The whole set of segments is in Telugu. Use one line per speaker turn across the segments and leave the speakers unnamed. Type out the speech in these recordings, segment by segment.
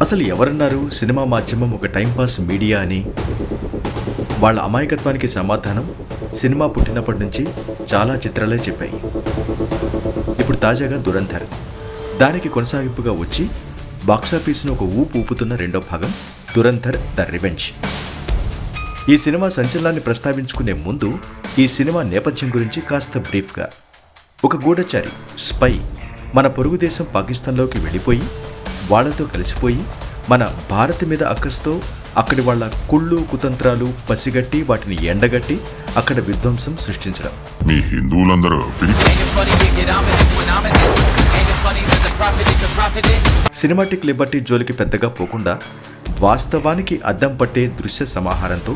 అసలు ఎవరన్నారు సినిమా మాధ్యమం ఒక టైంపాస్ మీడియా అని? వాళ్ళ అమాయకత్వానికి సమాధానం సినిమా పుట్టినప్పటి నుంచి చాలా చిత్రాలే చెప్పాయి. ఇప్పుడు తాజాగా దురంధర్, దానికి కొనసాగింపుగా వచ్చి బాక్సాఫీస్ను ఒక ఊపుతున్న రెండో భాగం దురంధర్ ద రివెంజ్. ఈ సినిమా సంచలనాన్ని ప్రస్తావించుకునే ముందు ఈ సినిమా నేపథ్యం గురించి కాస్త బ్రీఫ్గా. ఒక గూఢచారి స్పై మన పొరుగు దేశం పాకిస్తాన్లోకి వెళ్ళిపోయి వాళ్లతో కలిసిపోయి మన భారత్ మీద అక్కస్తో అక్కడి వాళ్ళ కుళ్ళు కుతంత్రాలు పసిగట్టి వాటిని ఎండగట్టి అక్కడ విధ్వంసం సృష్టించడం.
మీ హిందువులందరూ
సినిమాటిక్ లిబర్టీ జోలికి పెద్దగా పోకుండా వాస్తవానికి అద్దం పట్టే దృశ్య సమాహారంతో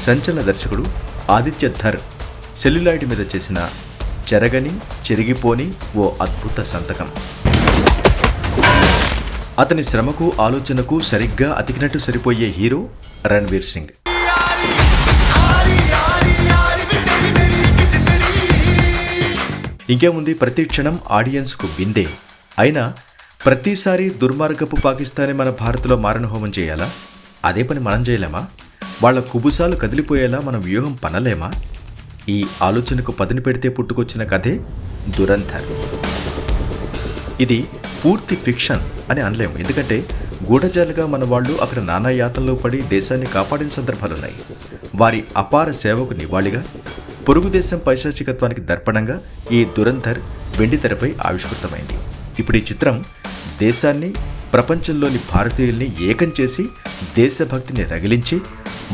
సంచలన దర్శకుడు ఆదిత్య ధర్ సెల్యులాయిడ్ మీద చేసిన చెరగని చెరిగిపోని ఓ అద్భుత సంతకం. అతని శ్రమకు ఆలోచనకు సరిగ్గా అతికినట్టు సరిపోయే హీరో రణ్వీర్ సింగ్. ఇంకేముంది, ప్రతి క్షణం ఆడియన్స్కు విందే. అయినా ప్రతిసారి దుర్మార్గపు పాకిస్తానే మన భారత్లో మారణహోమం చేయాలా? అదే పని మనం చేయలేమా? వాళ్ల కుబుసాలు కదిలిపోయేలా మనం వ్యూహం పనలేమా? ఈ ఆలోచనకు పదును పెడితే పుట్టుకొచ్చిన కథే దురంధర్. ఇది పూర్తి ఫిక్షన్ అని అనలేము, ఎందుకంటే గూఢజాలుగా మన వాళ్ళు అక్కడ నానా యాతనలో పడి దేశాన్ని కాపాడిన సందర్భాలున్నాయి. వారి అపార సేవకు నివాళిగా, పొరుగు దేశం పైశాచికత్వానికి దర్పణంగా ఈ దురంధర్ వెండితెరపై ఆవిష్కృతమైంది. ఇప్పుడు ఈ చిత్రం దేశాన్ని, ప్రపంచంలోని భారతీయుల్ని ఏకం చేసి దేశభక్తిని రగిలించి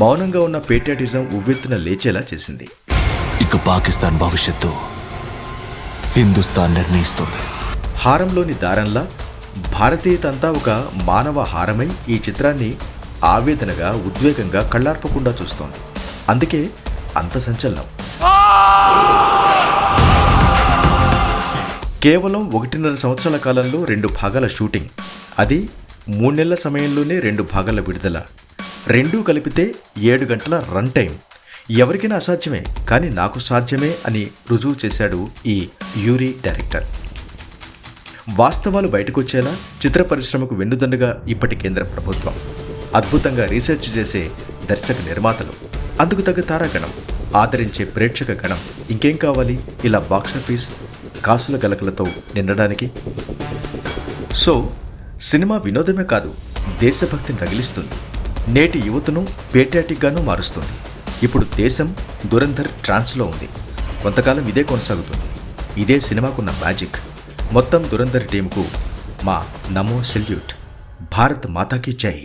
మౌనంగా ఉన్న పేట్రియాటిజం ఉవ్వెత్తున లేచేలా చేసింది.
ఇక పాకిస్తాన్ భవిష్యత్తు హిందుస్థాన్ నిర్ణయిస్తుంది.
హారంలోని దారంలా భారతీయత అంతా ఒక మానవ హారమై ఈ చిత్రాన్ని ఆవేదనగా, ఉద్వేగంగా, కళ్ళార్పకుండా చూస్తోంది. అందుకే అంత సంచలనం. కేవలం 1.5 సంవత్సరాల కాలంలో 2 భాగాల షూటింగ్, అది 3 నెలల సమయంలోనే 2 భాగాల విడుదల, రెండూ కలిపితే 7 గంటల రన్ టైం. ఎవరికైనా అసాధ్యమే, కానీ నాకు సాధ్యమే అని రుజువు చేశాడు ఈ యూరీ డైరెక్టర్. వాస్తవాలు బయటకొచ్చేలా చిత్ర పరిశ్రమకు వెన్నుదన్నుగా ఇప్పటి కేంద్ర ప్రభుత్వం, అద్భుతంగా రీసెర్చ్ చేసే దర్శక నిర్మాతలు, అందుకు తగ్గ తారాగణం, ఆదరించే ప్రేక్షక గణం, ఇంకేం కావాలి ఇలా బాక్సాఫీస్ కాసుల గలకలతో నిండడానికి? సో సినిమా వినోదమే కాదు, దేశభక్తిని రగిలిస్తుంది, నేటి యువతను పేట్రియాటిక్గానూ మారుస్తుంది. ఇప్పుడు దేశం దురంధర్ ట్రాన్స్లో ఉంది. కొంతకాలం ఇదే కొనసాగుతుంది. ఇదే సినిమాకున్న మ్యాజిక్. మొత్తం దురంధర్ టీంకు మా నమో సెల్యూట్. భారత్ మాతాకి జై.